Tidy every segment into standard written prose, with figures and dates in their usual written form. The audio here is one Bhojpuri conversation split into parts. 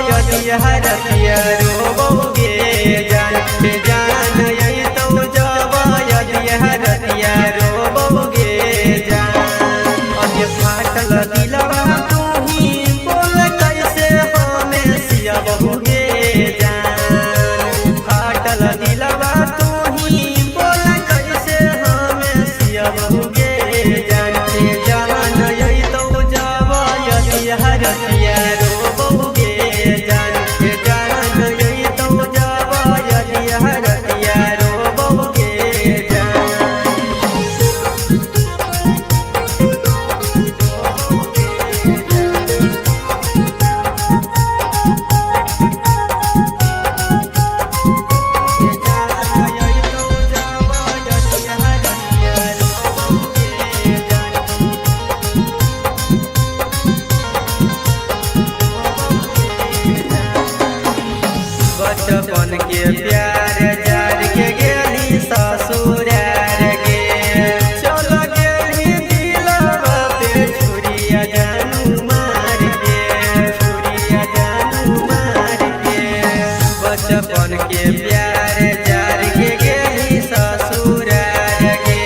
हरतिया रोबोगे जान यही तो जवा यदि हरतिया रोबोगे जान। अब ये फाटल दिलवा तू ही बोल कैसे हमें सिया बहुगे जान। फाटल दिलवा तू ही बोल कैसे हमें सिया बहुगे जान। यही तो जवा यदि हरतिया रोबोगे बचपन के प्यार जार के गेली ससुरार के चल गेली दिलवा पे छुरिया जानू मार के छुरिया जानू मार के। बचपन के प्यार जार के गेली ससुरार के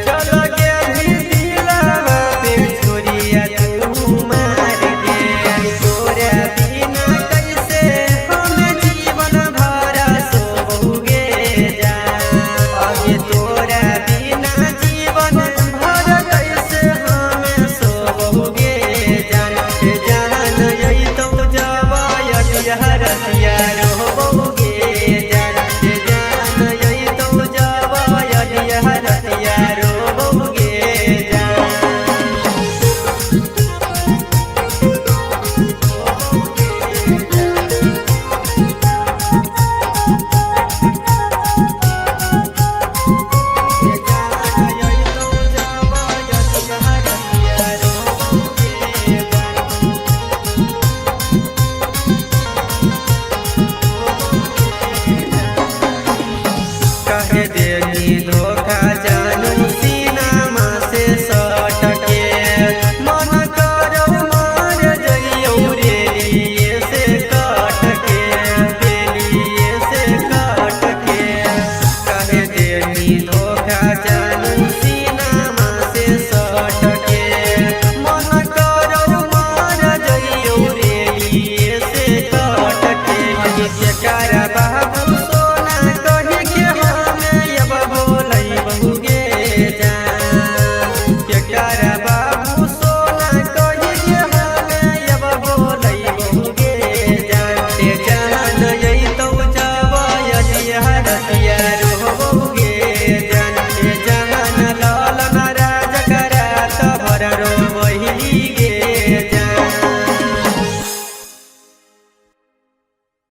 चल गेली दिलवा पे छुरिया तू मार के। तोरा बिना कैसे हरतिया रोबोगे जान यही तो जवा यदि हरतिया रोबोगे जान। कहे देनी धोखा जानू सीनामा से सटके मन करो मार जइयो रेलिए से कटके रेलिए से कटके। कहे देनी धोखा जानू सीनामा से सटके मन करो मार जइयो रेलिए से कटके। के करा बाबू